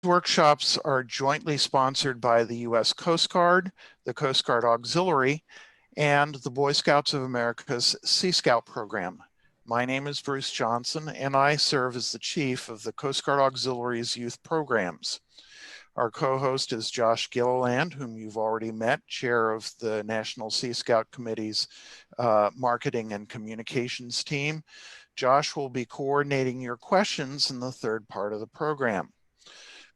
workshops are jointly sponsored by the U.S. Coast Guard, the Coast Guard Auxiliary, and the Boy Scouts of America's Sea Scout program. My name is Bruce Johnson, and I serve as the chief of the Coast Guard Auxiliary's youth programs. Our co-host is Josh Gilliland, whom you've already met, chair of the National Sea Scout Committee's marketing and communications team. Josh will be coordinating your questions in the third part of the program.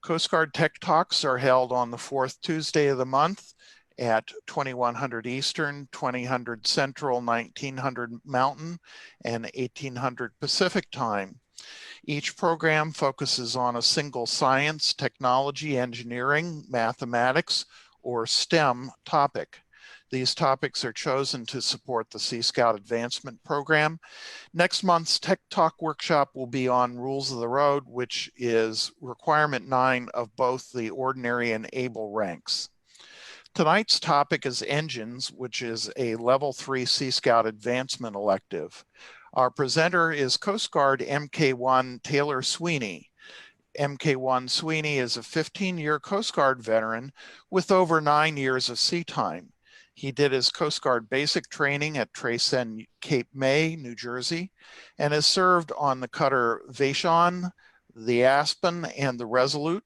Coast Guard Tech Talks are held on the fourth Tuesday of the month at 2100 Eastern, 2000 Central, 1900 Mountain, and 1800 Pacific time. Each program focuses on a single science, technology, engineering, mathematics, or STEM topic. These topics are chosen to support the Sea Scout Advancement Program. Next month's Tech Talk workshop will be on Rules of the Road, which is requirement 9 of both the ordinary and able ranks. Tonight's topic is engines, which is a level 3 Sea Scout Advancement elective. Our presenter is Coast Guard MK1 Taylor Sweeney. MK1 Sweeney is a 15-year Coast Guard veteran with over 9 years of sea time. He did his Coast Guard basic training at Treysen, Cape May, New Jersey, and has served on the cutter Vashon, the Aspen, and the Resolute.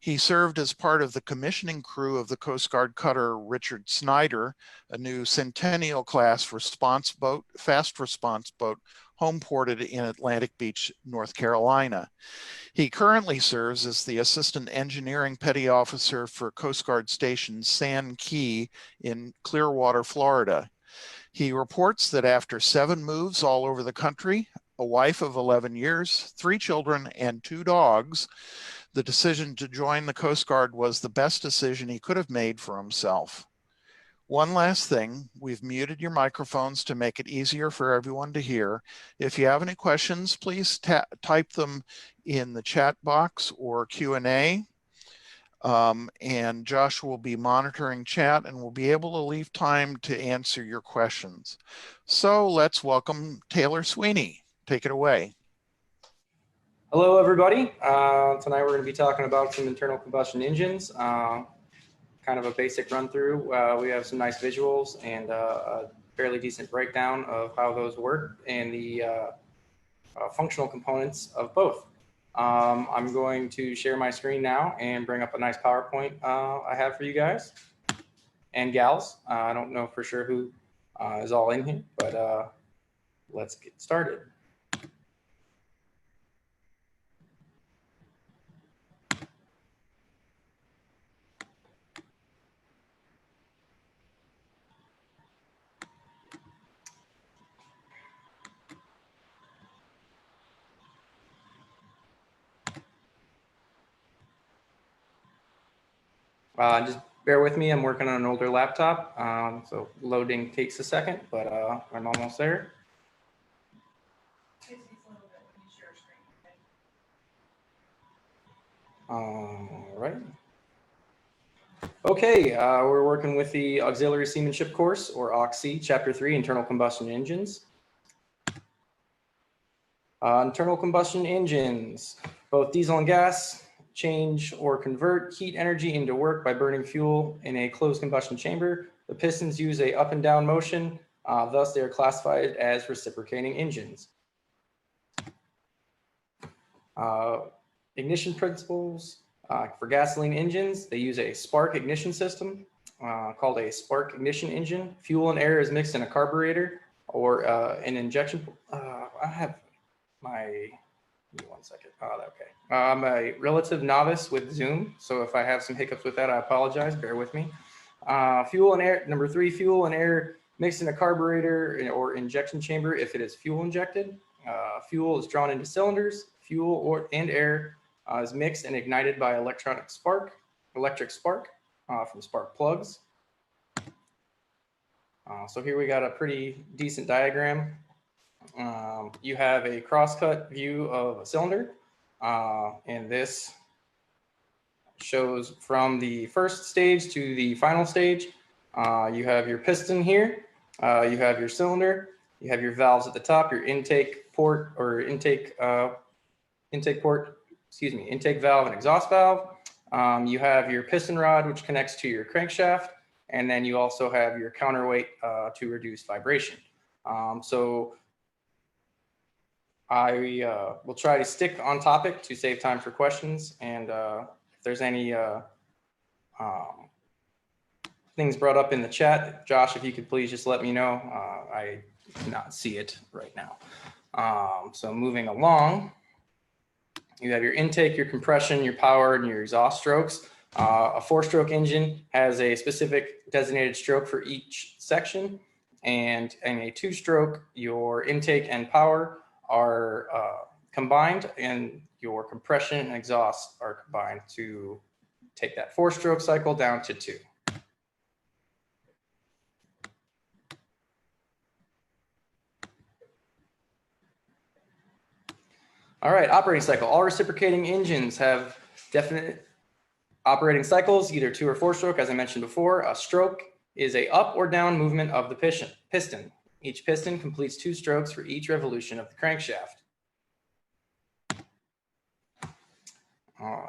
He served as part of the commissioning crew of the Coast Guard cutter Richard Snyder, a new Centennial class fast response boat, home ported in Atlantic Beach, North Carolina. He currently serves as the Assistant Engineering Petty Officer for Coast Guard Station Sand Key in Clearwater, Florida. He reports that after 7 moves all over the country, a wife of 11 years, 3 children, and 2 dogs, the decision to join the Coast Guard was the best decision he could have made for himself. One last thing, we've muted your microphones to make it easier for everyone to hear. If you have any questions, please type them in the chat box or Q&A. And Josh will be monitoring chat and will be able to leave time to answer your questions. So let's welcome Taylor Sweeney. Take it away. Hello, everybody. Tonight we're going to be talking about some internal combustion engines. Kind of a basic run through. We have some nice visuals and a fairly decent breakdown of how those work and the functional components of both. I'm going to share my screen now and bring up a nice PowerPoint I have for you guys and gals. I don't know for sure who is all in here, but let's get started. Just bear with me, I'm working on an older laptop, so loading takes a second, but I'm almost there. All right. Okay, we're working with the Auxiliary Seamanship course, or AUXC, Chapter 3, Internal Combustion Engines. Internal combustion engines, both diesel and gas, change or convert heat energy into work by burning fuel in a closed combustion chamber. The pistons use a up and down motion, thus they are classified as reciprocating engines. Ignition principles for gasoline engines, they use a spark ignition system called a spark ignition engine. Fuel and air is mixed in a carburetor or an injection. I have my, give me one second. Oh, okay. I'm a relative novice with Zoom, so if I have some hiccups with that, I apologize. Bear with me. Fuel and air, number 3, fuel and air mixed in a carburetor or injection chamber if it is fuel injected. Fuel is drawn into cylinders. Fuel and air is mixed and ignited by electric spark from spark plugs. So here we got a pretty decent diagram. You have a cross-cut view of a cylinder, and this shows from the first stage to the final stage. You have your piston here, you have your cylinder, you have your valves at the top, your intake port or intake valve and exhaust valve. You have your piston rod, which connects to your crankshaft, and then you also have your counterweight to reduce vibration. So I will try to stick on topic to save time for questions, and if there's any things brought up in the chat, Josh, if you could please just let me know. I cannot see it right now. So moving along, you have your intake, your compression, your power, and your exhaust strokes. A 4-stroke engine has a specific designated stroke for each section, and in a 2-stroke, your intake and power are combined, and your compression and exhaust are combined to take that 4-stroke cycle down to 2. All right, operating cycle. All reciprocating engines have definite operating cycles, either 2 or 4-stroke. As I mentioned before, a stroke is a up or down movement of the piston. Each piston completes 2 strokes for each revolution of the crankshaft.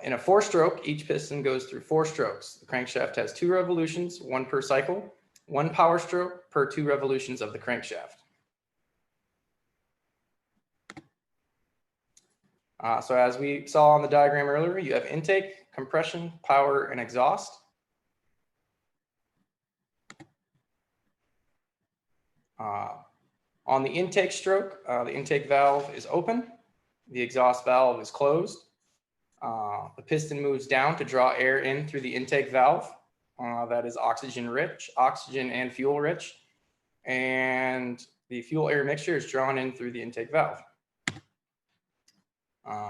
In a 4-stroke, each piston goes through 4 strokes. The crankshaft has 2 revolutions, 1 per cycle, 1 power stroke per 2 revolutions of the crankshaft. So as we saw on the diagram earlier, you have intake, compression, power, and exhaust. On the intake stroke, the intake valve is open, the exhaust valve is closed. The piston moves down to draw air in through the intake valve. That is oxygen rich, oxygen and fuel rich. And the fuel air mixture is drawn in through the intake valve.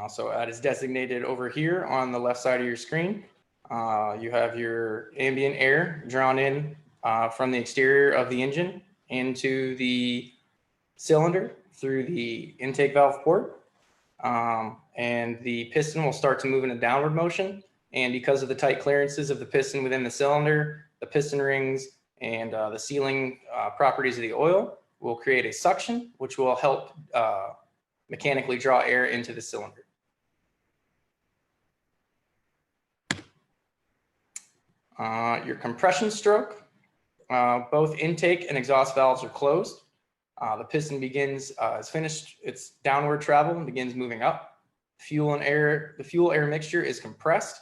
So that is designated over here on the left side of your screen. You have your ambient air drawn in from the exterior of the engine into the cylinder through the intake valve port. And the piston will start to move in a downward motion. And because of the tight clearances of the piston within the cylinder, the piston rings, and the sealing properties of the oil will create a suction, which will help mechanically draw air into the cylinder. Your compression stroke, both intake and exhaust valves are closed. The piston begins, has finished its downward travel and begins moving up. The fuel air mixture is compressed.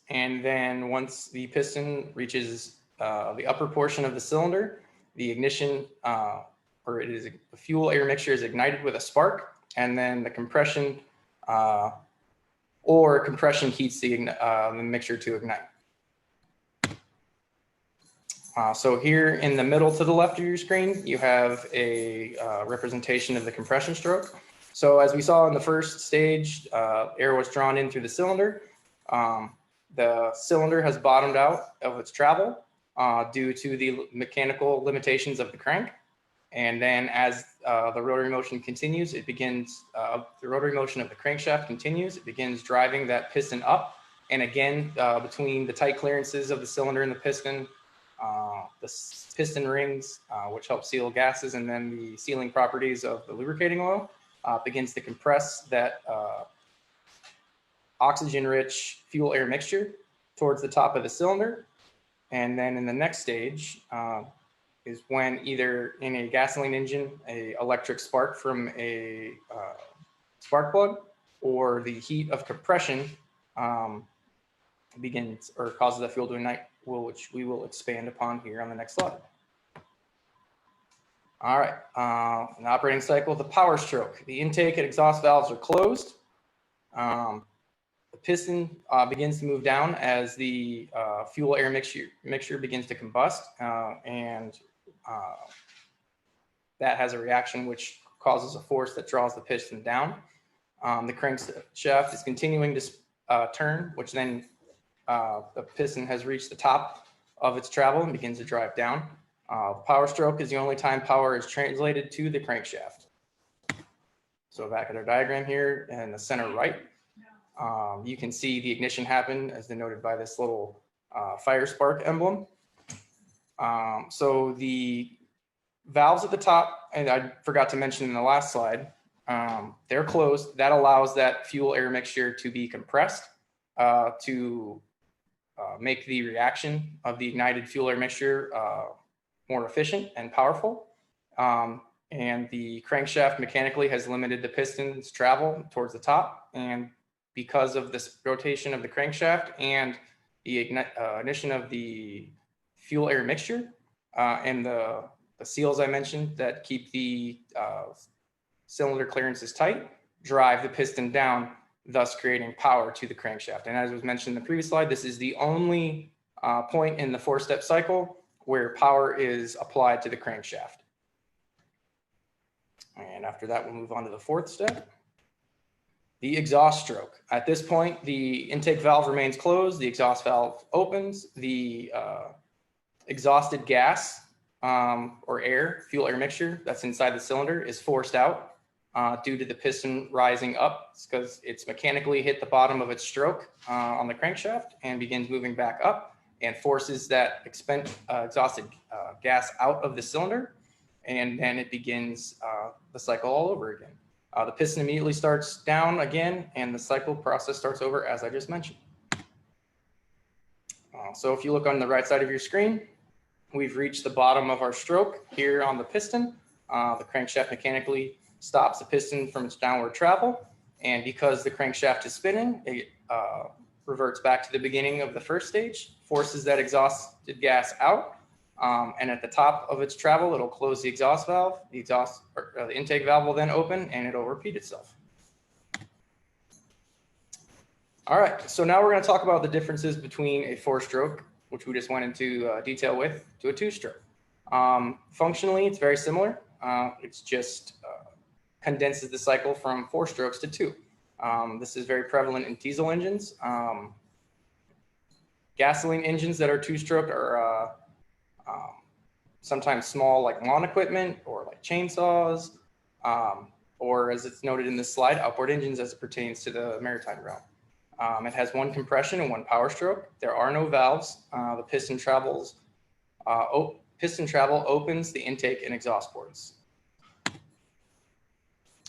And then once the piston reaches the upper portion of the cylinder, the ignition, the fuel air mixture is ignited with a spark, and then the compression heats the mixture to ignite. So here in the middle to the left of your screen, you have a representation of the compression stroke. So as we saw in the first stage, air was drawn in through the cylinder. The cylinder has bottomed out of its travel due to the mechanical limitations of the crank. And then as the rotary motion continues, it begins, the rotary motion of the crankshaft continues, it begins driving that piston up. And again, between the tight clearances of the cylinder and the piston rings, which help seal gases, and then the sealing properties of the lubricating oil, begins to compress that oxygen-rich fuel air mixture towards the top of the cylinder. And then in the next stage is when either in a gasoline engine, a electric spark from a spark plug, or the heat of compression begins or causes the fuel to ignite, which we will expand upon here on the next slide. All right, an operating cycle, the power stroke. The intake and exhaust valves are closed. The piston begins to move down as the fuel air mixture begins to combust, and that has a reaction which causes a force that draws the piston down. The crankshaft is continuing to turn, which then the piston has reached the top of its travel and begins to drive down. Power stroke is the only time power is translated to the crankshaft. So back at our diagram here in the center right, you can see the ignition happen as denoted by this little fire spark emblem. So the valves at the top, and I forgot to mention in the last slide, they're closed. That allows that fuel air mixture to be compressed to make the reaction of the ignited fuel air mixture more efficient and powerful. And the crankshaft mechanically has limited the piston's travel towards the top. And because of this rotation of the crankshaft and the ignition of the fuel air mixture and the seals I mentioned that keep the cylinder clearances tight, drive the piston down, thus creating power to the crankshaft. And as was mentioned in the previous slide, this is the only point in the four-step cycle where power is applied to the crankshaft. And after that, we'll move on to the fourth step, the exhaust stroke. At this point, the intake valve remains closed, the exhaust valve opens, the exhausted gas or air, fuel air mixture that's inside the cylinder is forced out due to the piston rising up because it's mechanically hit the bottom of its stroke on the crankshaft and begins moving back up and forces that exhausted gas out of the cylinder, and then it begins the cycle all over again. The piston immediately starts down again, and the cycle process starts over as I just mentioned. So if you look on the right side of your screen, we've reached the bottom of our stroke here on the piston. The crankshaft mechanically stops the piston from its downward travel, and because the crankshaft is spinning, it reverts back to the beginning of the first stage, forces that exhausted gas out, and at the top of its travel, it'll close the exhaust valve. The intake valve will then open, and it'll repeat itself. All right, so now we're going to talk about the differences between a four-stroke, which we just went into detail with, to a two-stroke. Functionally, it's very similar. It's just condenses the cycle from four strokes to two. This is very prevalent in diesel engines. Gasoline engines that are two-stroke are sometimes small, like lawn equipment or like chainsaws, or as it's noted in this slide, outboard engines as it pertains to the maritime realm. It has one compression and one power stroke. There are no valves. The piston travel opens the intake and exhaust ports.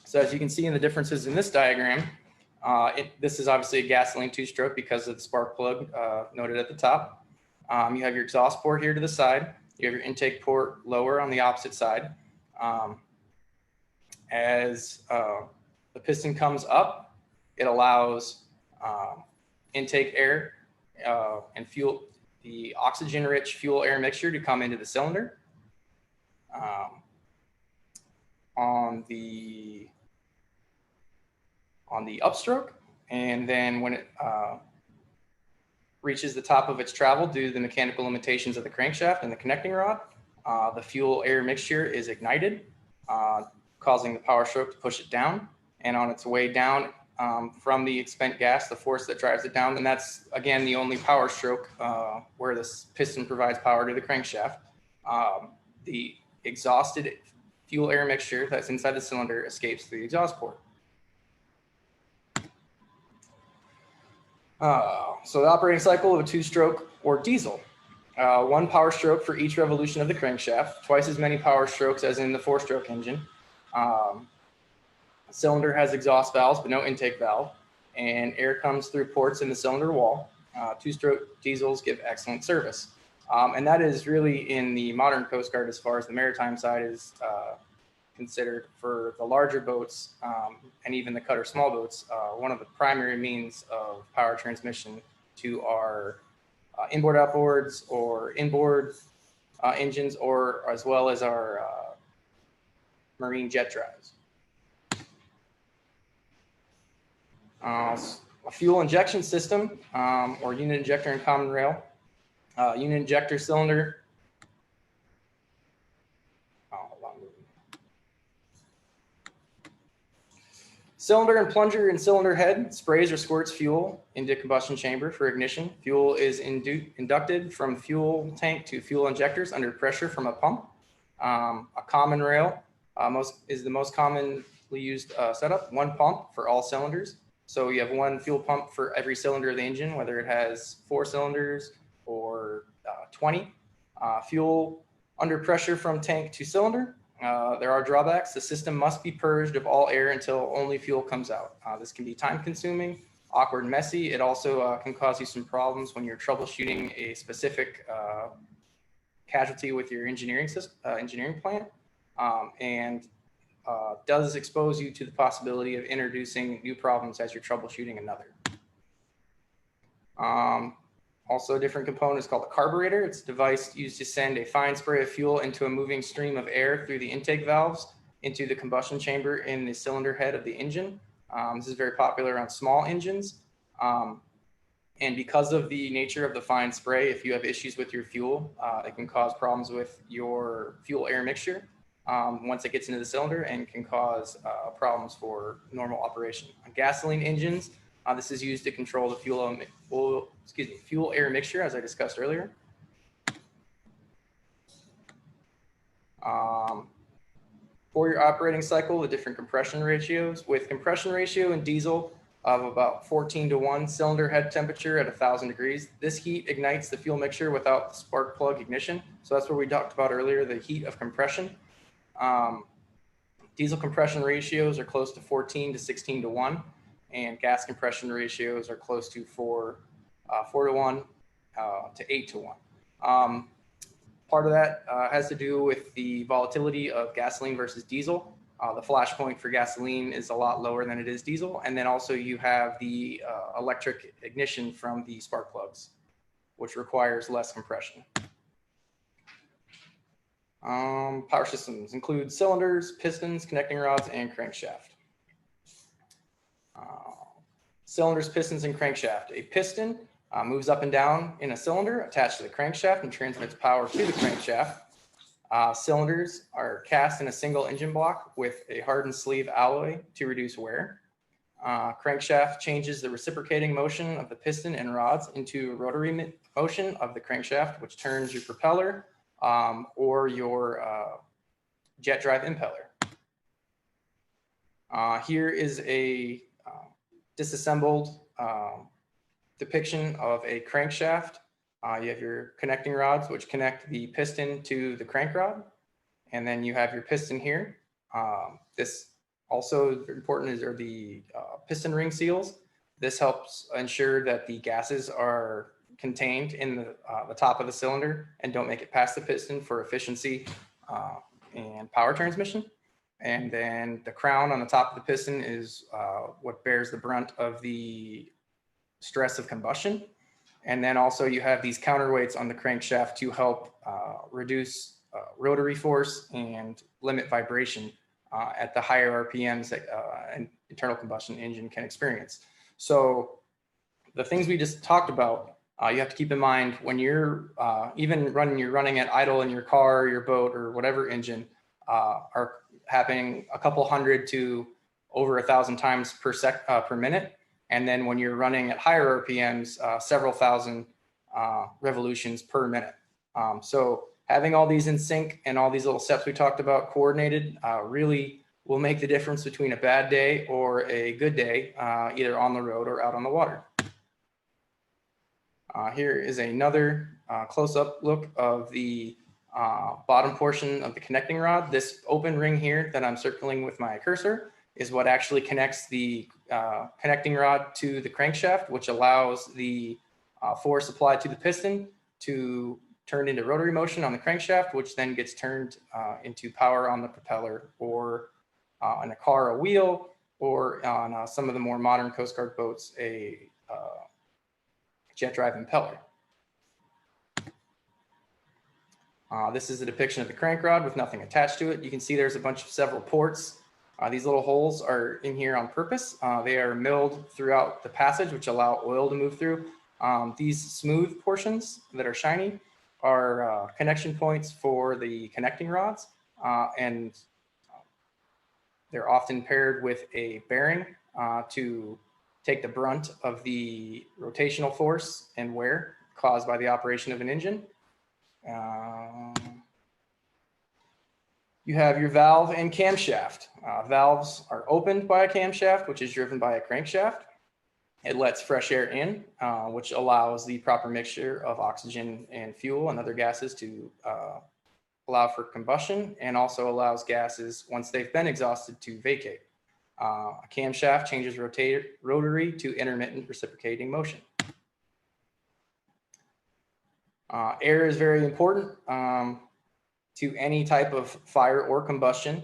So as you can see in the differences in this diagram, this is obviously a gasoline two-stroke because of the spark plug noted at the top. You have your exhaust port here to the side. You have your intake port lower on the opposite side. As the piston comes up, it allows intake air and fuel, the oxygen-rich fuel air mixture to come into the cylinder. On the upstroke, and then when it reaches the top of its travel due to the mechanical limitations of the crankshaft and the connecting rod, the fuel air mixture is ignited, causing the power stroke to push it down, and on its way down from the expent gas, the force that drives it down, and that's again the only power stroke where this piston provides power to the crankshaft. The exhausted fuel air mixture that's inside the cylinder escapes through the exhaust port. So the operating cycle of a two-stroke or diesel. One power stroke for each revolution of the crankshaft, twice as many power strokes as in the four-stroke engine. The cylinder has exhaust valves but no intake valve, and air comes through ports in the cylinder wall. Two-stroke diesels give excellent service. And that is really in the modern Coast Guard as far as the maritime side is considered. For the larger boats and even the cutter small boats, one of the primary means of power transmission to our inboard outboards or inboard engines, or as well as our marine jet drives. A fuel injection system or unit injector in common rail. Unit injector cylinder. Cylinder and plunger and cylinder head sprays or squirts fuel into combustion chamber for ignition. Fuel is inducted from fuel tank to fuel injectors under pressure from a pump. A common rail is the most commonly used setup. One pump for all cylinders. So you have one fuel pump for every cylinder of the engine, whether it has 4 cylinders or 20. Fuel under pressure from tank to cylinder. there are drawbacks. The system must be purged of all air until only fuel comes out. This can be time consuming, awkward, and messy. It also can cause you some problems when you're troubleshooting a specific casualty with your engineering plant, and does expose you to the possibility of introducing new problems as you're troubleshooting another. Also, a different component is called a carburetor. It's a device used to send a fine spray of fuel into a moving stream of air through the intake valves into the combustion chamber in the cylinder head of the engine. This is very popular on small engines. And because of the nature of the fine spray, if you have issues with your fuel, it can cause problems with your fuel air mixture once it gets into the cylinder, and can cause problems for normal operation. On gasoline engines, this is used to control the fuel air mixture, as I discussed earlier. For your operating cycle, the different compression ratios. With compression ratio in diesel of about 14:1, cylinder head temperature at 1,000 degrees, this heat ignites the fuel mixture without the spark plug ignition. So that's what we talked about earlier, the heat of compression. Diesel compression ratios are close to 14 to 16:1, and gas compression ratios are close to 4:1 to 8:1. Part of that has to do with the volatility of gasoline versus diesel. The flash point for gasoline is a lot lower than it is diesel. And then also you have the electric ignition from the spark plugs, which requires less compression. Power systems include cylinders, pistons, connecting rods, and crankshaft. Cylinders, pistons, and crankshaft. A piston moves up and down in a cylinder attached to the crankshaft and transmits power to the crankshaft. Cylinders are cast in a single engine block with a hardened sleeve alloy to reduce wear. Crankshaft changes the reciprocating motion of the piston and rods into rotary motion of the crankshaft, which turns your propeller or your jet drive impeller. Here is a disassembled depiction of a crankshaft. You have your connecting rods, which connect the piston to the crank rod. And then you have your piston here. This also important are the piston ring seals. This helps ensure that the gases are contained in the top of the cylinder and don't make it past the piston for efficiency and power transmission. And then the crown on the top of the piston is what bears the brunt of the stress of combustion. And then also you have these counterweights on the crankshaft to help reduce rotary force and limit vibration at the higher RPMs that an internal combustion engine can experience. So the things we just talked about, you have to keep in mind when you're even running at idle in your car, your boat, or whatever engine, are happening a couple hundred to over 1,000 times per minute. And then when you're running at higher RPMs, several thousand revolutions per minute. So having all these in sync and all these little steps we talked about coordinated really will make the difference between a bad day or a good day, either on the road or out on the water. Here is another close-up look of the bottom portion of the connecting rod. This open ring here that I'm circling with my cursor is what actually connects the connecting rod to the crankshaft, which allows the force applied to the piston to turn into rotary motion on the crankshaft, which then gets turned into power on the propeller, or in a car, a wheel, or on some of the more modern Coast Guard boats, a jet drive impeller. This is a depiction of the crank rod with nothing attached to it. You can see there's a bunch of several ports. These little holes are in here on purpose. They are milled throughout the passage, which allow oil to move through. These smooth portions that are shiny are connection points for the connecting rods, and they're often paired with a bearing to take the brunt of the rotational force and wear caused by the operation of an engine. You have your valve and camshaft. Valves are opened by a camshaft, which is driven by a crankshaft. It lets fresh air in, which allows the proper mixture of oxygen and fuel and other gases to allow for combustion and also allows gases, once they've been exhausted, to vacate. A camshaft changes rotary to intermittent reciprocating motion. Air is very important to any type of fire or combustion.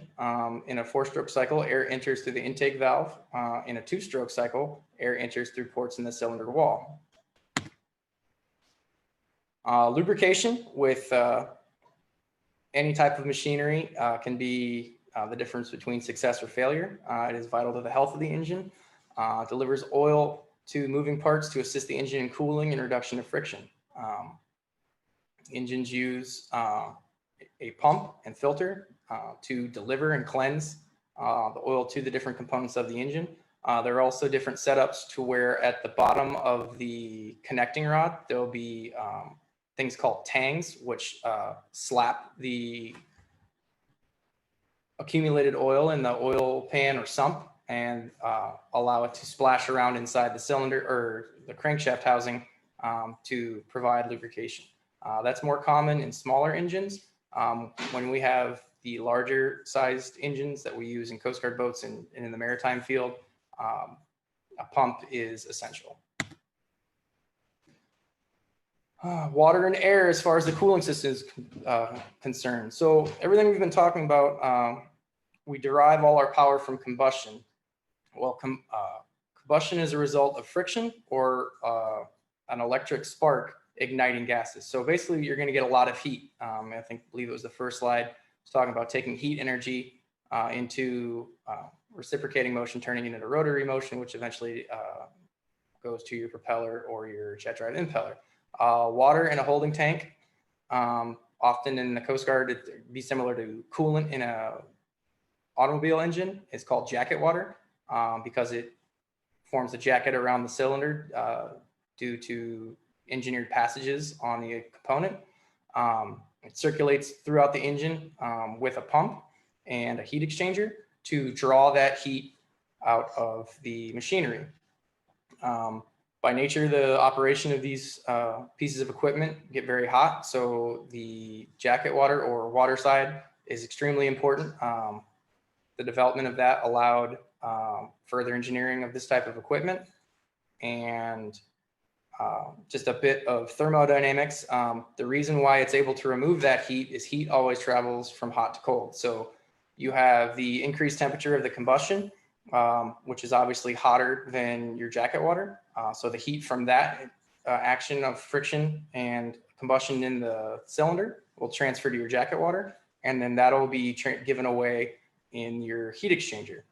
In a 4-stroke cycle, air enters through the intake valve. In a 2-stroke cycle, air enters through ports in the cylinder wall. Lubrication with any type of machinery can be the difference between success or failure. It is vital to the health of the engine. Delivers oil to moving parts to assist the engine in cooling and reduction of friction. Engines use a pump and filter to deliver and cleanse the oil to the different components of the engine. There are also different setups to where at the bottom of the connecting rod, there'll be things called tangs, which slap the accumulated oil in the oil pan or sump and allow it to splash around inside the cylinder or the crankshaft housing to provide lubrication. That's more common in smaller engines. When we have the larger sized engines that we use in Coast Guard boats and in the maritime field, a pump is essential. Water and air as far as the cooling system is concerned. So everything we've been talking about, we derive all our power from combustion. Well, combustion is a result of friction or an electric spark igniting gases. So basically you're going to get a lot of heat. I believe it was the first slide. It's talking about taking heat energy into reciprocating motion, turning it into rotary motion, which eventually goes to your propeller or your jet drive impeller. Water in a holding tank, often in the Coast Guard, it'd be similar to coolant in a automobile engine. It's called jacket water because it forms a jacket around the cylinder due to engineered passages on the component. It circulates throughout the engine with a pump and a heat exchanger to draw that heat out of the machinery. By nature, the operation of these pieces of equipment get very hot, so the jacket water or water side is extremely important. The development of that allowed further engineering of this type of equipment, and just a bit of thermodynamics. The reason why it's able to remove that heat is heat always travels from hot to cold. So you have the increased temperature of the combustion, which is obviously hotter than your jacket water. So the heat from that action of friction and combustion in the cylinder will transfer to your jacket water, and then that'll be given away in your heat exchanger.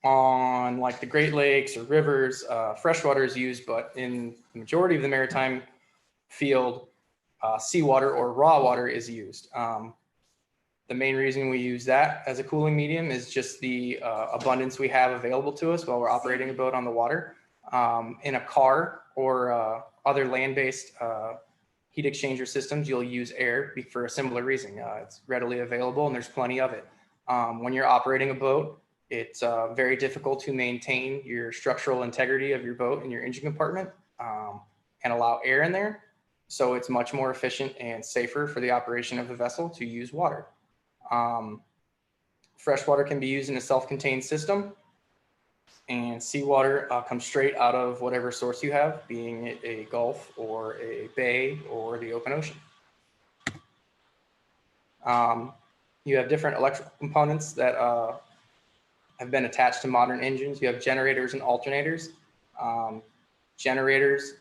On like the Great Lakes or rivers, freshwater is used, but in the majority of the maritime field, seawater or raw water is used. The main reason we use that as a cooling medium is just the abundance we have available to us while we're operating a boat on the water. In a car or other land-based heat exchanger systems, you'll use air for a similar reason. It's readily available and there's plenty of it. When you're operating a boat, it's very difficult to maintain your structural integrity of your boat and your engine compartment and allow air in there. So it's much more efficient and safer for the operation of the vessel to use water. Freshwater can be used in a self-contained system, and seawater comes straight out of whatever source you have, being it a gulf or a bay or the open ocean. You have different electrical components that have been attached to modern engines. You have generators and alternators. Generators,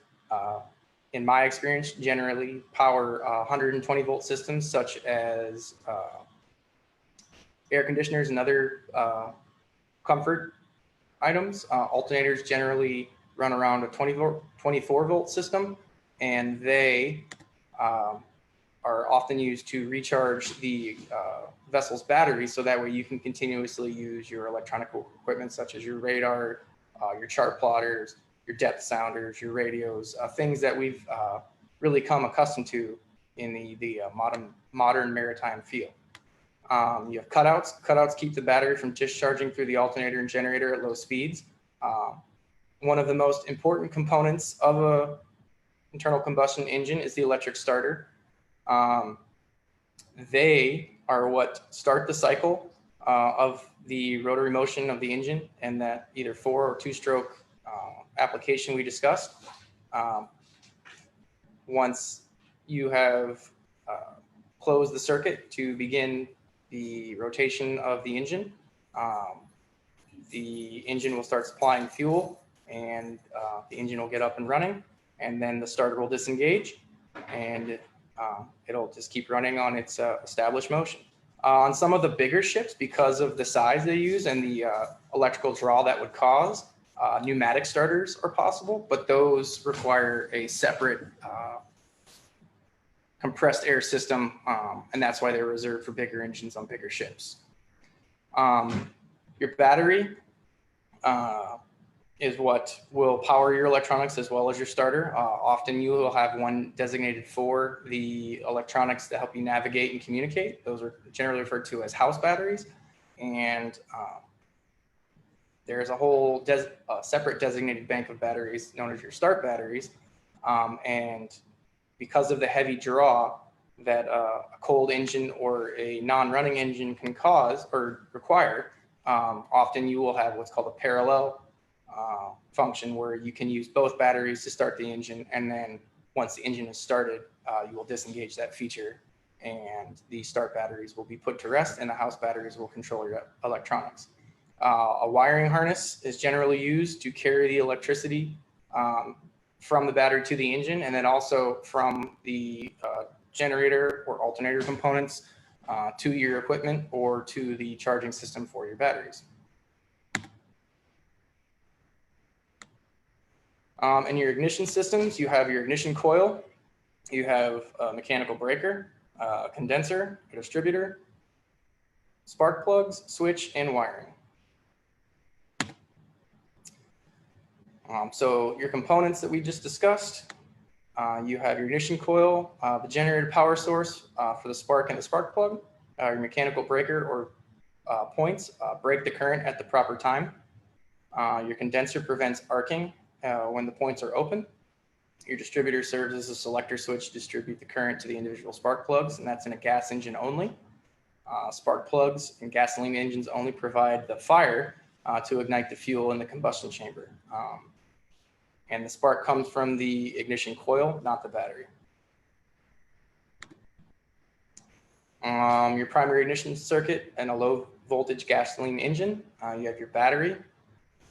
in my experience, generally power 120 volt systems such as air conditioners and other comfort items. Alternators generally run around a 24 volt system, and they are often used to recharge the vessel's battery, so that way you can continuously use your electronic equipment such as your radar, your chart plotters, your depth sounders, your radios, things that we've really come accustomed to in the modern maritime field. You have cutouts. Cutouts keep the battery from discharging through the alternator and generator at low speeds. One of the most important components of a internal combustion engine is the electric starter. they are what start the cycle of the rotary motion of the engine, and that either 4- or 2-stroke application we discussed. Once you have closed the circuit to begin the rotation of the engine will start supplying fuel, and the engine will get up and running, and then the starter will disengage, and it'll just keep running on its established motion. On some of the bigger ships, because of the size they use and the electrical draw that would cause, pneumatic starters are possible, but those require a separate compressed air system, and that's why they're reserved for bigger engines on bigger ships. Your battery is what will power your electronics as well as your starter. Often you will have one designated for the electronics to help you navigate and communicate. Those are generally referred to as house batteries. And there's a whole separate designated bank of batteries known as your start batteries. And because of the heavy draw that a cold engine or a non-running engine can cause or require, often you will have what's called a parallel function, where you can use both batteries to start the engine, and then once the engine is started, you will disengage that feature, and the start batteries will be put to rest, and the house batteries will control your electronics. A wiring harness is generally used to carry the electricity from the battery to the engine, and then also from the generator or alternator components to your equipment or to the charging system for your batteries. In your ignition systems, you have your ignition coil, you have a mechanical breaker, a condenser, a distributor, spark plugs, switch, and wiring. So your components that we just discussed, you have your ignition coil, the generator power source for the spark and the spark plug, your mechanical breaker or points break the current at the proper time. Your condenser prevents arcing when the points are open. Your distributor serves as a selector switch to distribute the current to the individual spark plugs, and that's in a gas engine only. Spark plugs in gasoline engines only provide the fire to ignite the fuel in the combustion chamber. And the spark comes from the ignition coil, not the battery. Your primary ignition circuit and a low voltage gasoline engine, you have your battery,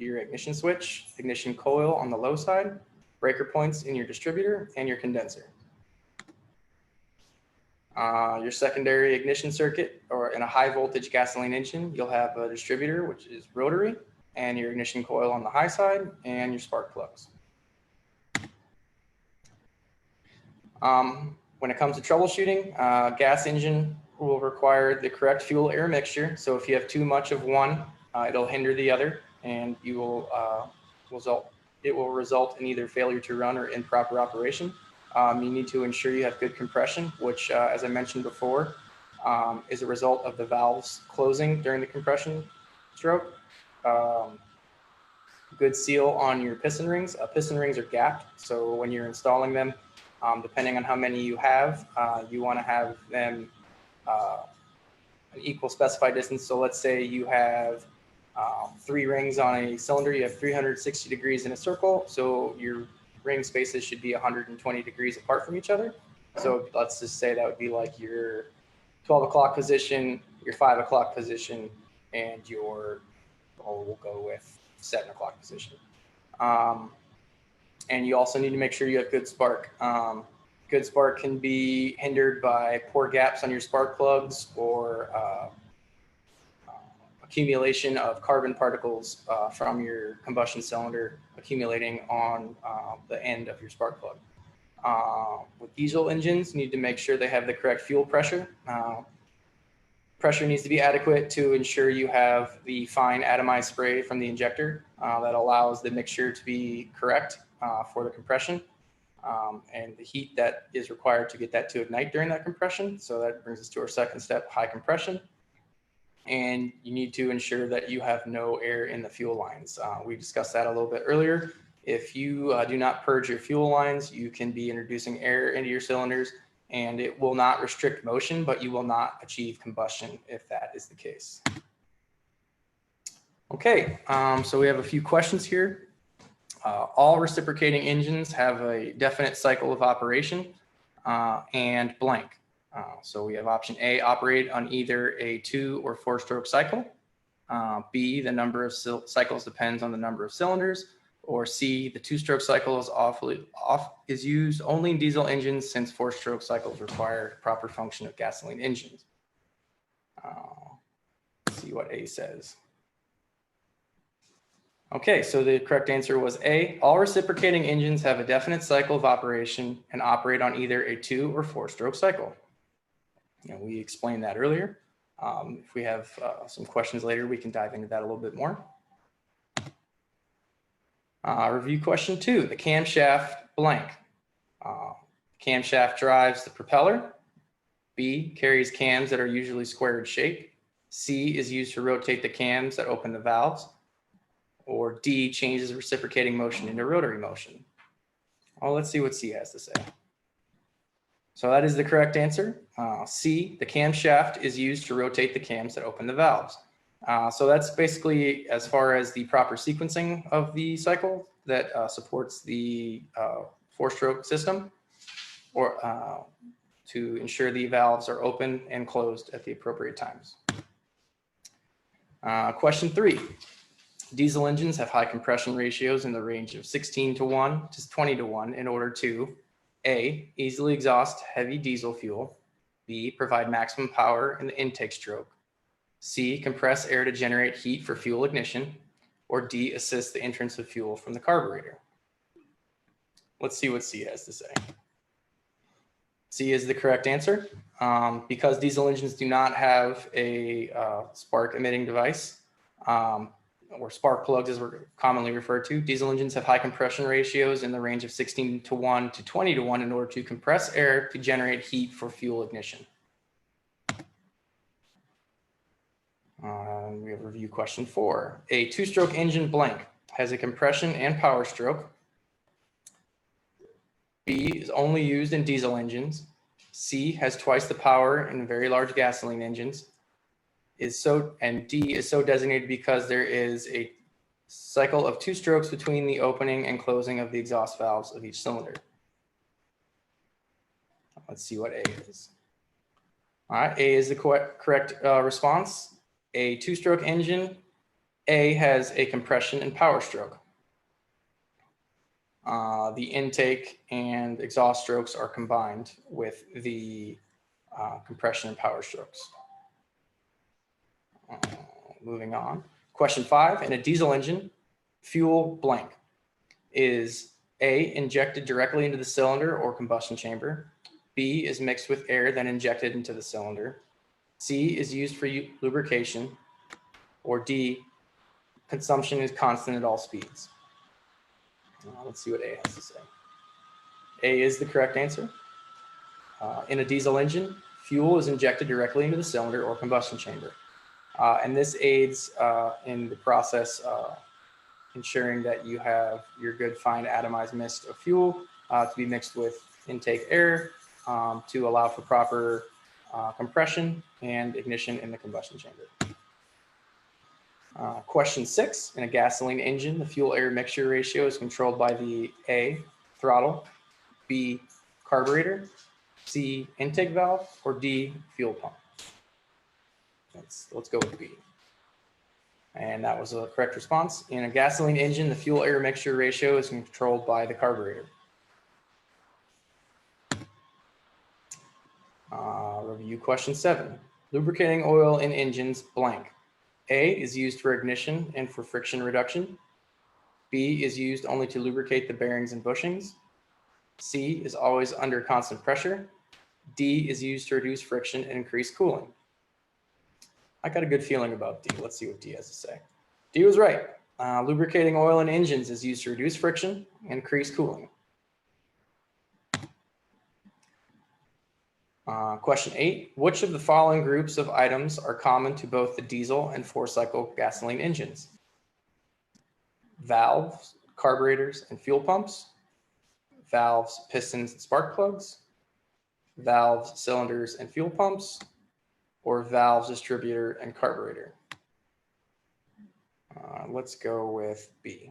your ignition switch, ignition coil on the low side, breaker points in your distributor, and your condenser. Your secondary ignition circuit, or in a high voltage gasoline engine, you'll have a distributor, which is rotary, and your ignition coil on the high side, and your spark plugs. When it comes to troubleshooting, gas engine will require the correct fuel air mixture. So if you have too much of one, it'll hinder the other, and you will it will result in either failure to run or improper operation. You need to ensure you have good compression, which, as I mentioned before, is a result of the valves closing during the compression stroke. Good seal on your piston rings. Piston rings are gapped, so when you're installing them, depending on how many you have, you want to have them an equal specified distance. So let's say you have 3 rings on a cylinder, you have 360 degrees in a circle, so your ring spaces should be 120 degrees apart from each other. So let's just say that would be like your 12 o'clock position, your 5 o'clock position, and your, we'll go with 7 o'clock position. And you also need to make sure you have good spark. Good spark can be hindered by poor gaps on your spark plugs or accumulation of carbon particles from your combustion cylinder accumulating on the end of your spark plug. With diesel engines, you need to make sure they have the correct fuel pressure. Pressure needs to be adequate to ensure you have the fine atomized spray from the injector that allows the mixture to be correct for the compression, and the heat that is required to get that to ignite during that compression. So that brings us to our second step, high compression. And you need to ensure that you have no air in the fuel lines. We discussed that a little bit earlier. If you do not purge your fuel lines, you can be introducing air into your cylinders, and it will not restrict motion, but you will not achieve combustion if that is the case. Okay, so we have a few questions here. All reciprocating engines have a definite cycle of operation and blank. So we have option A, operate on either a 2 or 4-stroke cycle. B, the number of cycles depends on the number of cylinders. Or C, the 2-stroke cycle is used only in diesel engines since 4-stroke cycles require proper function of gasoline engines. Let's see what A says. Okay, so the correct answer was A. All reciprocating engines have a definite cycle of operation and operate on either a 2 or 4-stroke cycle. And we explained that earlier. If we have some questions later, we can dive into that a little bit more. Review question 2, the camshaft blank. Camshaft drives the propeller. B, carries cams that are usually squared shape. C, is used to rotate the cams that open the valves. Or D, changes reciprocating motion into rotary motion. Well, let's see what C has to say. So that is the correct answer. C, the camshaft is used to rotate the cams that open the valves. So that's basically as far as the proper sequencing of the cycle that supports the 4-stroke system, or to ensure the valves are open and closed at the appropriate times. Question 3. Diesel engines have high compression ratios in the range of 16:1 to 20:1 in order to A, easily exhaust heavy diesel fuel, B, provide maximum power in the intake stroke, C, compress air to generate heat for fuel ignition, or D, assist the entrance of fuel from the carburetor. Let's see what C has to say. C is the correct answer. Because diesel engines do not have a spark emitting device, or spark plugs as we're commonly referred to, diesel engines have high compression ratios in the range of 16:1 to 20:1 in order to compress air to generate heat for fuel ignition. We have review question 4. A 2-stroke engine blank has a compression and power stroke. B is only used in diesel engines. C has twice the power in very large gasoline engines. And D is so designated because there is a cycle of 2 strokes between the opening and closing of the exhaust valves of each cylinder. Let's see what A is. All right, A is the correct response. A 2-stroke engine, A has a compression and power stroke. The intake and exhaust strokes are combined with the compression and power strokes. Moving on. Question 5, in a diesel engine, fuel blank is A, injected directly into the cylinder or combustion chamber. B, is mixed with air then injected into the cylinder. C, is used for lubrication. Or D, consumption is constant at all speeds. Let's see what A has to say. A is the correct answer. In a diesel engine, fuel is injected directly into the cylinder or combustion chamber. And this aids in the process ensuring that you have your good fine atomized mist of fuel to be mixed with intake air to allow for proper compression and ignition in the combustion chamber. Question 6, in a gasoline engine, the fuel air mixture ratio is controlled by the A, throttle, B, carburetor, C, intake valve, or D, fuel pump. Let's go with B. And that was a correct response. In a gasoline engine, the fuel air mixture ratio is controlled by the carburetor. Review question 7. Lubricating oil in engines blank. A is used for ignition and for friction reduction. B is used only to lubricate the bearings and bushings. C is always under constant pressure. D is used to reduce friction and increase cooling. I got a good feeling about D. Let's see what D has to say. D was right. Lubricating oil in engines is used to reduce friction and increase cooling. Question 8, which of the following groups of items are common to both the diesel and 4-cycle gasoline engines? Valves, carburetors, and fuel pumps, valves, pistons, and spark plugs, valves, cylinders, and fuel pumps, or valves, distributor, and carburetor? Let's go with B.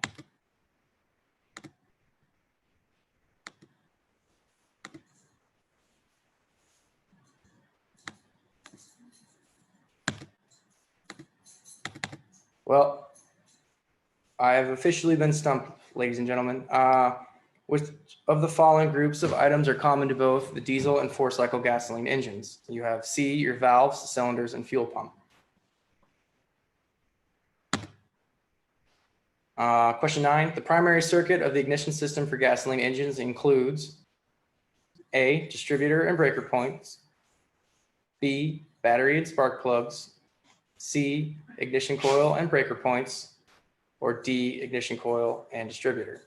Well, I have officially been stumped, ladies and gentlemen. Which of the following groups of items are common to both the diesel and four-cycle gasoline engines? You have C, your valves, cylinders, and fuel pump. Question 9, the primary circuit of the ignition system for gasoline engines includes A, distributor and breaker points, B, battery and spark plugs, C, ignition coil and breaker points, or D, ignition coil and distributor.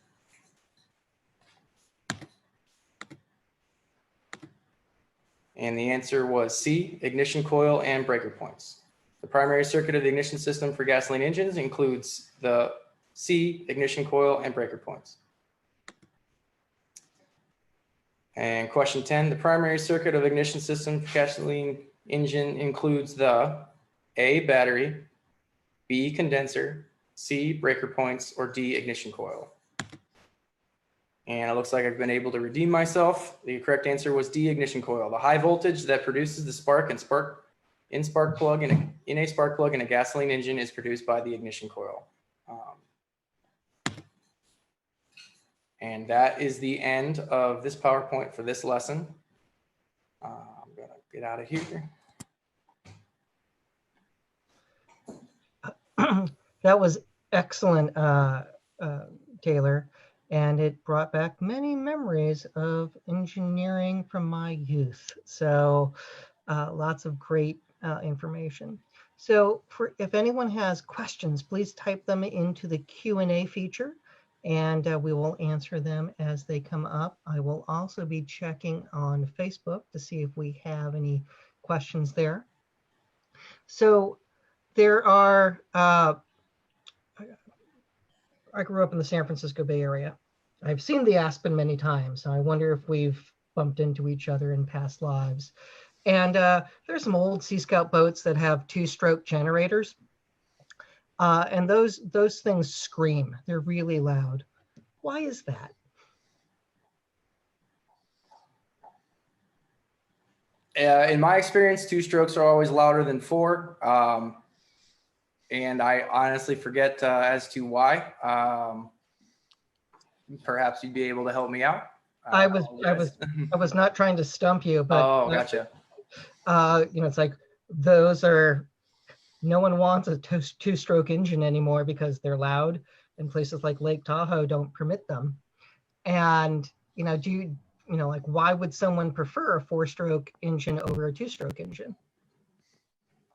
And the answer was C, ignition coil and breaker points. The primary circuit of the ignition system for gasoline engines includes the C, ignition coil and breaker points. And question 10, the primary circuit of ignition system for gasoline engine includes the A, battery, B, condenser, C, breaker points, or D, ignition coil. And it looks like I've been able to redeem myself. The correct answer was D, ignition coil. The high voltage that produces the spark and in a spark plug in a gasoline engine is produced by the ignition coil. And that is the end of this PowerPoint for this lesson. I'm gonna get out of here. That was excellent, Taylor, and it brought back many memories of engineering from my youth. So lots of great information. So if anyone has questions, please type them into the Q&A feature, and we will answer them as they come up. I will also be checking on Facebook to see if we have any questions there. So there are, I grew up in the San Francisco Bay Area. I've seen the Aspen many times, so I wonder if we've bumped into each other in past lives. And there's some old Sea Scout boats that have two-stroke generators. And those things scream. They're really loud. Why is that? In my experience, two strokes are always louder than four. And I honestly forget as to why. Perhaps you'd be able to help me out. I was not trying to stump you, but oh, gotcha. It's like no one wants a two-stroke engine anymore because they're loud, and places like Lake Tahoe don't permit them. And why would someone prefer a four-stroke engine over a two-stroke engine?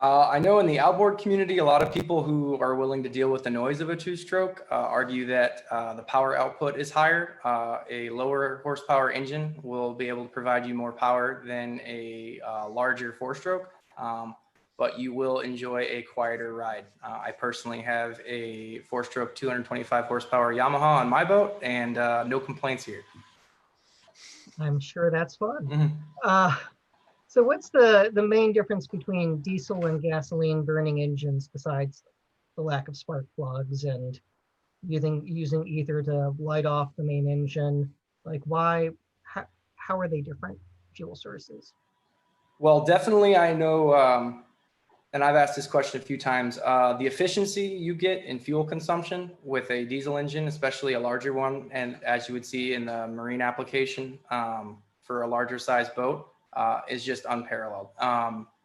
I know in the outboard community, a lot of people who are willing to deal with the noise of a two-stroke argue that the power output is higher. A lower horsepower engine will be able to provide you more power than a larger four-stroke, but you will enjoy a quieter ride. I personally have a four-stroke 225 horsepower Yamaha on my boat, and no complaints here. I'm sure that's fun. Mm-hmm. So what's the main difference between diesel and gasoline burning engines besides the lack of spark plugs and using ether to light off the main engine? Like how are they different fuel sources? Well, definitely I know, and I've asked this question a few times, the efficiency you get in fuel consumption with a diesel engine, especially a larger one, and as you would see in the marine application for a larger size boat, is just unparalleled.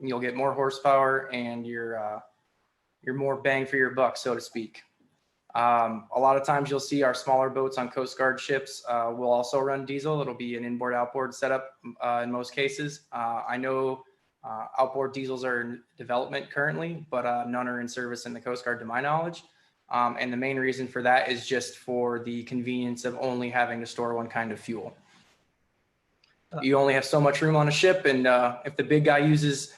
You'll get more horsepower and you're more bang for your buck, so to speak. A lot of times you'll see our smaller boats on Coast Guard ships will also run diesel. It'll be an inboard outboard setup in most cases. I know outboard diesels are in development currently, but none are in service in the Coast Guard to my knowledge. And the main reason for that is just for the convenience of only having to store one kind of fuel. You only have so much room on a ship, and if the big guy uses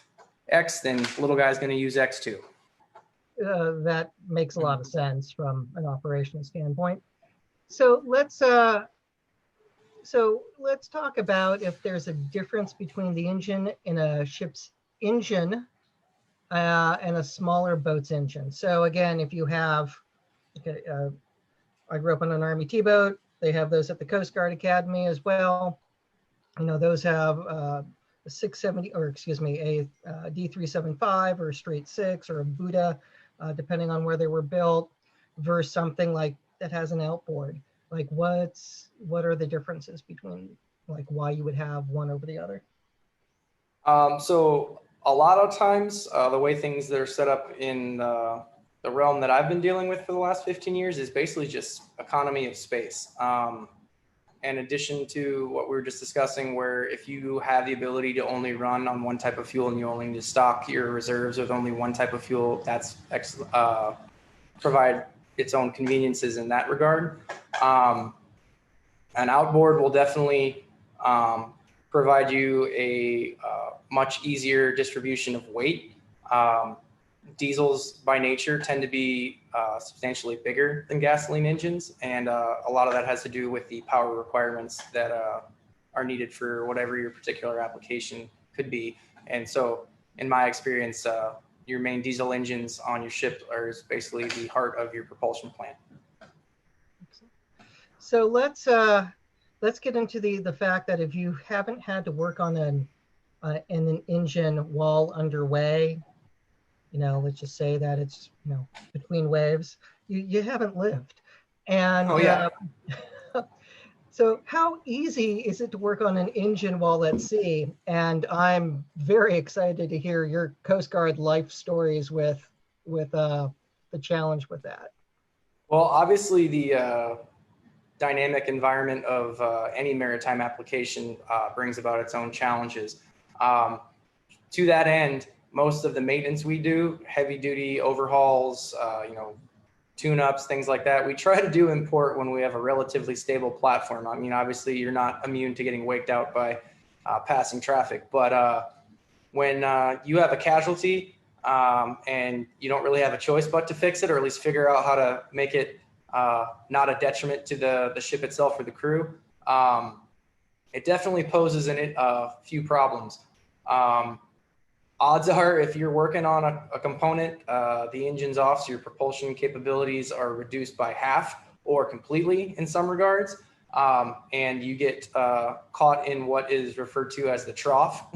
X, then the little guy's going to use X too. That makes a lot of sense from an operational standpoint. So let's So let's talk about if there's a difference between the engine in a ship's engine and a smaller boat's engine. So again, if you have, okay, I grew up on an Army T-boat. They have those at the Coast Guard Academy as well. You know, those have a 670, or excuse me, a D375 or a straight 6 or a Buddha, depending on where they were built, versus something like that has an outboard. Like what are the differences between, like, why you would have one over the other? So a lot of times, the way things that are set up in the realm that I've been dealing with for the last 15 years is basically just economy of space. In addition to what we were just discussing, where if you have the ability to only run on one type of fuel and you only need to stock your reserves with only one type of fuel, that's provide its own conveniences in that regard. An outboard will definitely provide you a much easier distribution of weight. Diesels by nature tend to be substantially bigger than gasoline engines, and a lot of that has to do with the power requirements that are needed for whatever your particular application could be. And so in my experience, your main diesel engines on your ship are basically the heart of your propulsion plant. So let's get into the fact that if you haven't had to work on an engine while underway, you know, let's just say that it's, you know, between waves, you haven't lived. And oh, yeah. So how easy is it to work on an engine while at sea? And I'm very excited to hear your Coast Guard life stories with the challenge with that. Well, obviously the dynamic environment of any maritime application brings about its own challenges. To that end, most of the maintenance we do, heavy duty overhauls, you know, tune-ups, things like that, we try to do in port when we have a relatively stable platform. I mean, obviously you're not immune to getting waked out by passing traffic, but when you have a casualty and you don't really have a choice but to fix it, or at least figure out how to make it not a detriment to the ship itself or the crew, it definitely poses a few problems. Odds are, if you're working on a component, the engine's off, so your propulsion capabilities are reduced by half or completely in some regards, and you get caught in what is referred to as the trough,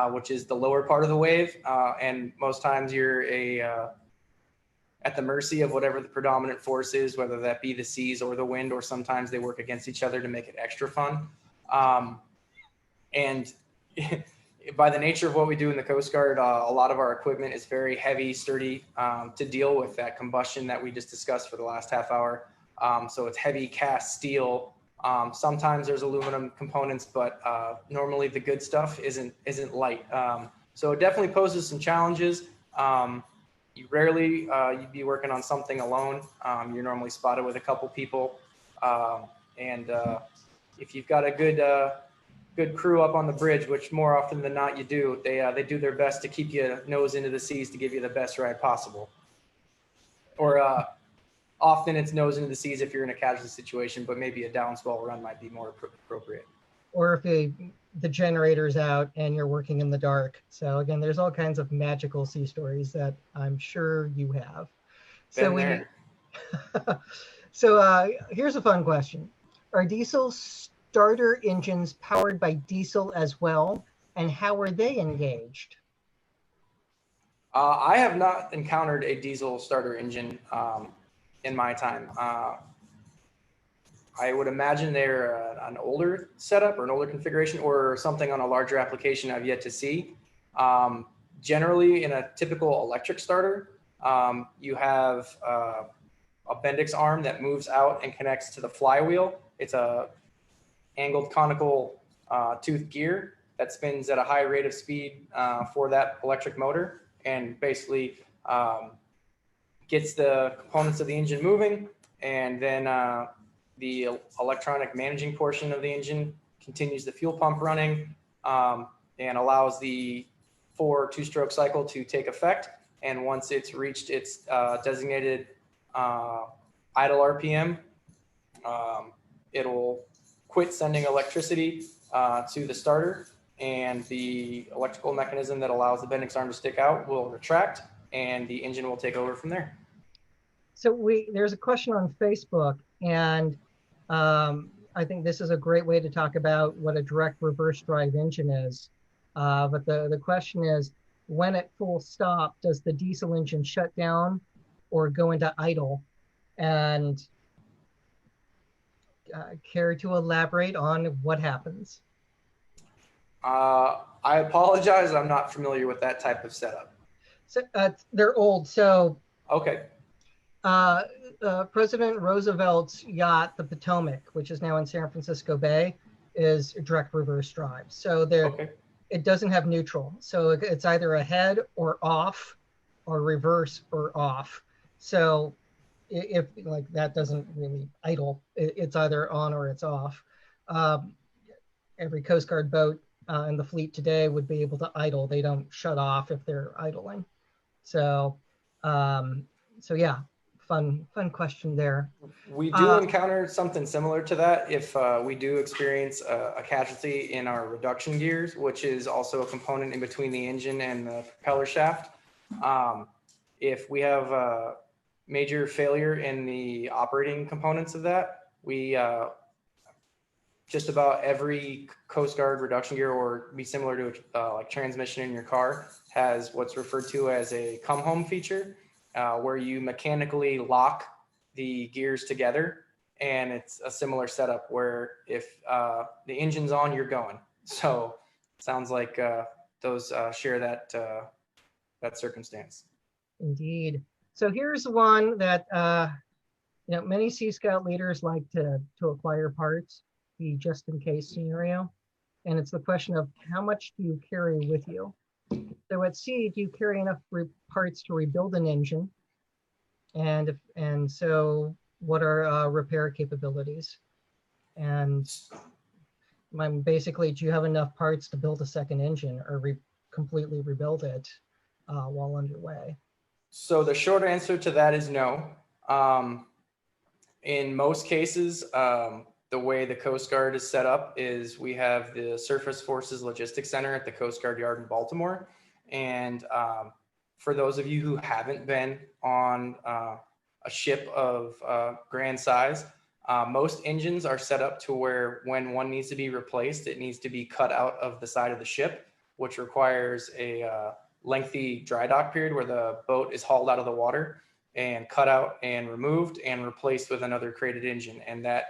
which is the lower part of the wave, and most times you're at the mercy of whatever the predominant force is, whether that be the seas or the wind, or sometimes they work against each other to make it extra fun. And by the nature of what we do in the Coast Guard, a lot of our equipment is very heavy, sturdy, to deal with that combustion that we just discussed for the last half hour. So it's heavy cast steel. Sometimes there's aluminum components, but normally the good stuff isn't light. So it definitely poses some challenges. You rarely you'd be working on something alone. You're normally spotted with a couple people, and if you've got a good crew up on the bridge, which more often than not you do, they do their best to keep you nose into the seas to give you the best ride possible. Or often it's nose into the seas if you're in a casualty situation, but maybe a downswell run might be more appropriate. Or if the generator's out and you're working in the dark. So again, there's all kinds of magical sea stories that I'm sure you have. Been there. So here's a fun question. Are diesel starter engines powered by diesel as well? And how are they engaged? I have not encountered a diesel starter engine in my time. I would imagine they're an older setup or an older configuration, or something on a larger application I've yet to see. Generally, in a typical electric starter, you have a Bendix arm that moves out and connects to the flywheel. It's a angled conical tooth gear that spins at a high rate of speed for that electric motor, and basically gets the components of the engine moving, and then the electronic managing portion of the engine continues the fuel pump running, and allows the 4 two-stroke cycle to take effect. And once it's reached its designated idle RPM, it'll quit sending electricity to the starter, and the electrical mechanism that allows the Bendix arm to stick out will retract, and the engine will take over from there. So there's a question on Facebook, and I think this is a great way to talk about what a direct reverse drive engine is. But the question is, when at full stop, does the diesel engine shut down or go into idle? And care to elaborate on what happens? I apologize, I'm not familiar with that type of setup. So they're old. So okay. President Roosevelt's yacht, the Potomac, which is now in San Francisco Bay, is direct reverse drive. So it doesn't have neutral. So it's either ahead or off, or reverse or off. So if like that doesn't really idle, it's either on or it's off. Every Coast Guard boat in the fleet today would be able to idle. They don't shut off if they're idling. So, so yeah, fun question there. We do encounter something similar to that if we do experience a casualty in our reduction gears, which is also a component in between the engine and the propeller shaft. If we have a major failure in the operating components of that, we just about every Coast Guard reduction gear, or be similar to like transmission in your car, has what's referred to as a come home feature, where you mechanically lock the gears together. And it's a similar setup where if the engine's on, you're going. So sounds like those share that that circumstance. Indeed. So here's one that many Sea Scout leaders like to acquire parts, the just in case scenario. And it's the question of how much do you carry with you? So at sea, do you carry enough parts to rebuild an engine? And so what are repair capabilities? And basically, do you have enough parts to build a second engine or completely rebuild it while underway? So the short answer to that is no. In most cases, the way the Coast Guard is set up is we have the Surface Forces Logistics Center at the Coast Guard Yard in Baltimore. And for those of you who haven't been on a ship of grand size, most engines are set up to where when one needs to be replaced, it needs to be cut out of the side of the ship, which requires a lengthy dry dock period where the boat is hauled out of the water and cut out and removed and replaced with another crated engine. And that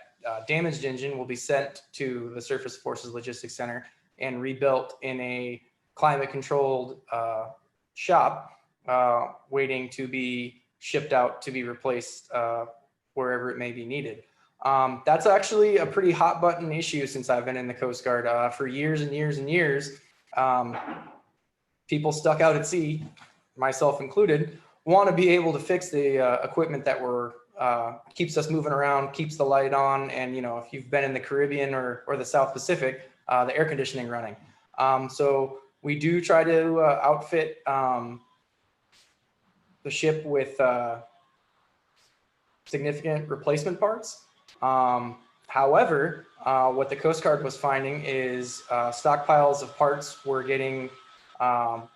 damaged engine will be sent to the Surface Forces Logistics Center and rebuilt in a climate controlled shop, waiting to be shipped out to be replaced wherever it may be needed. That's actually a pretty hot button issue since I've been in the Coast Guard for years and years and years. People stuck out at sea, myself included, want to be able to fix the equipment that keeps us moving around, keeps the light on, and if you've been in the Caribbean or the South Pacific, the air conditioning running. So we do try to outfit the ship with significant replacement parts. However, what the Coast Guard was finding is stockpiles of parts were getting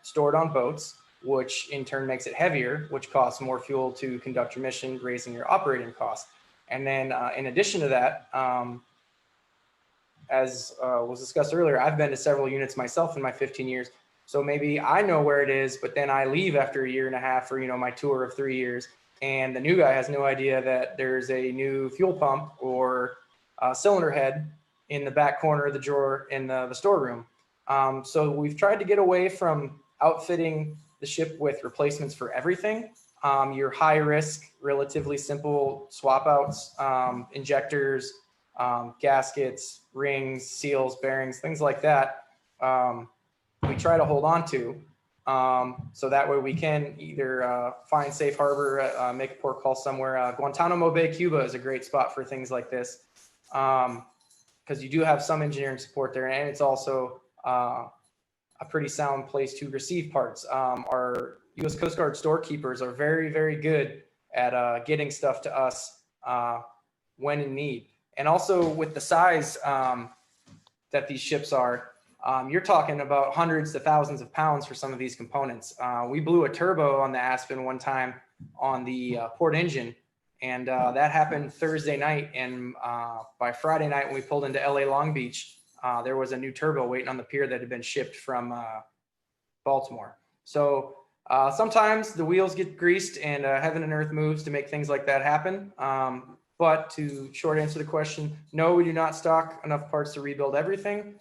stored on boats, which in turn makes it heavier, which costs more fuel to conduct your mission, raising your operating cost. And then in addition to that, as was discussed earlier, I've been to several units myself in my 15 years. So maybe I know where it is, but then I leave after a year and a half for, my tour of 3 years. And the new guy has no idea that there's a new fuel pump or cylinder head in the back corner of the drawer in the storeroom. So we've tried to get away from outfitting the ship with replacements for everything. Your high risk, relatively simple swap outs, injectors, gaskets, rings, seals, bearings, things like that. We try to hold on to, so that way we can either find safe harbor, make a port call somewhere. Guantanamo Bay, Cuba is a great spot for things like this, because you do have some engineering support there, and it's also a pretty sound place to receive parts. Our U.S. Coast Guard storekeepers are very, very good at getting stuff to us when in need. And also with the size that these ships are, you're talking about hundreds to thousands of pounds for some of these components. We blew a turbo on the Aspen one time on the port engine, and that happened Thursday night. And by Friday night, when we pulled into LA Long Beach, there was a new turbo waiting on the pier that had been shipped from Baltimore. So sometimes the wheels get greased and heaven and earth moves to make things like that happen. But to short answer the question, no, we do not stock enough parts to rebuild everything.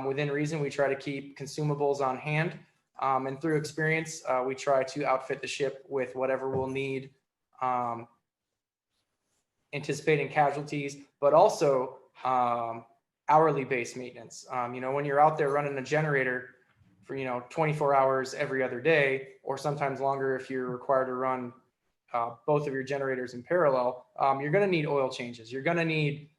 Within reason, we try to keep consumables on hand. And through experience, we try to outfit the ship with whatever we'll need, anticipating casualties, but also hourly based maintenance. You know, when you're out there running a generator for, 24 hours every other day, or sometimes longer if you're required to run both of your generators in parallel, you're going to need oil changes. You're going to need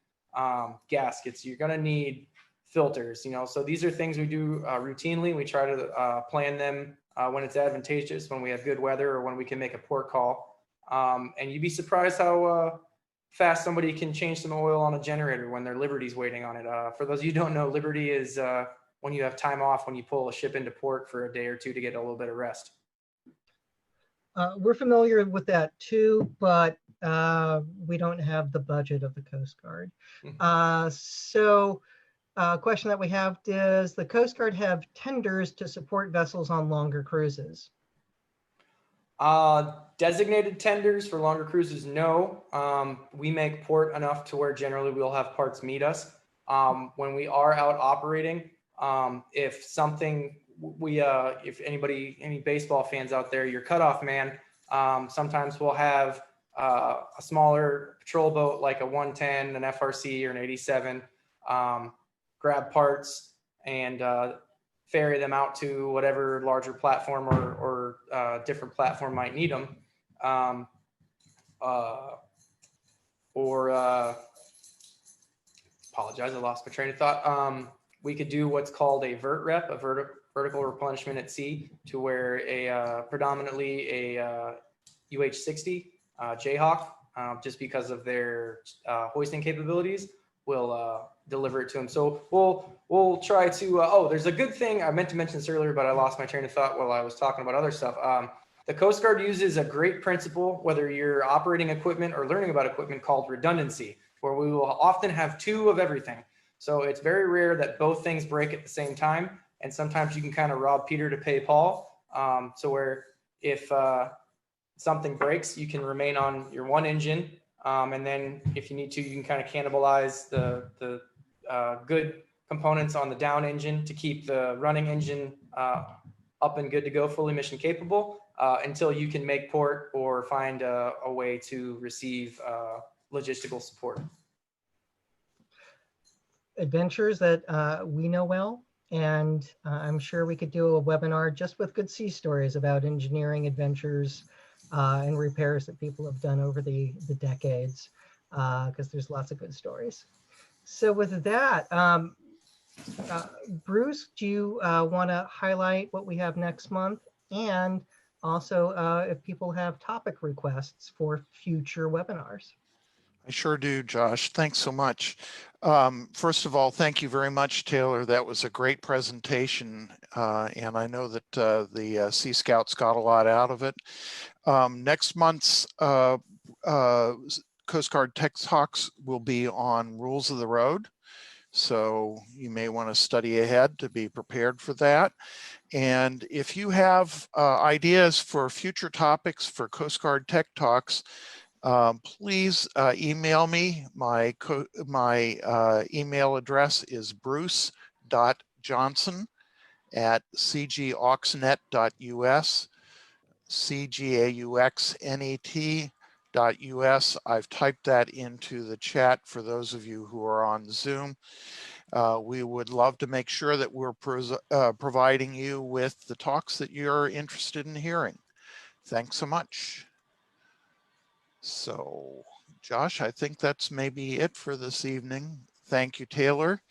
gaskets. You're going to need filters. So these are things we do routinely. We try to plan them when it's advantageous, when we have good weather, or when we can make a port call. And you'd be surprised how fast somebody can change some oil on a generator when their Liberty's waiting on it. For those of you who don't know, Liberty is when you have time off, when you pull a ship into port for a day or two to get a little bit of rest. We're familiar with that too, but we don't have the budget of the Coast Guard. So question that we have, does the Coast Guard have tenders to support vessels on longer cruises? Designated tenders for longer cruises, no. We make port enough to where generally we'll have parts meet us. When we are out operating, if something, if any baseball fans out there, your cutoff man, sometimes we'll have a smaller patrol boat like a 110, an FRC, or an 87, grab parts and ferry them out to whatever larger platform or different platform might need them. Apologize, I lost my train of thought. We could do what's called a vert rep, a vertical replenishment at sea, to where predominantly a UH-60 Jayhawk, just because of their hoisting capabilities, will deliver it to them. So we'll try to, there's a good thing. I meant to mention this earlier, but I lost my train of thought while I was talking about other stuff. The Coast Guard uses a great principle, whether you're operating equipment or learning about equipment, called redundancy, where we will often have two of everything. So it's very rare that both things break at the same time. And sometimes you can kind of rob Peter to pay Paul. So where if something breaks, you can remain on your one engine. And then if you need to, you can kind of cannibalize the good components on the down engine to keep the running engine up and good to go, fully mission capable, until you can make port or find a way to receive logistical support. Adventures that we know well, and I'm sure we could do a webinar just with good sea stories about engineering adventures and repairs that people have done over the decades, because there's lots of good stories. So with that, Bruce, do you want to highlight what we have next month, and also if people have topic requests for future webinars? I sure do, Josh. Thanks so much. First of all, thank you very much, Taylor. That was a great presentation, and I know that the Sea Scouts got a lot out of it. Next month's Coast Guard Tech Talks will be on rules of the road, so you may want to study ahead to be prepared for that. And if you have ideas for future topics for Coast Guard Tech Talks, please email me. My email address is bruce.johnson@cgauxnet.us, cgauxnet.us. I've typed that into the chat for those of you who are on Zoom. We would love to make sure that we're providing you with the talks that you're interested in hearing. Thanks so much. So, Josh, I think that's maybe it for this evening. Thank you, Taylor.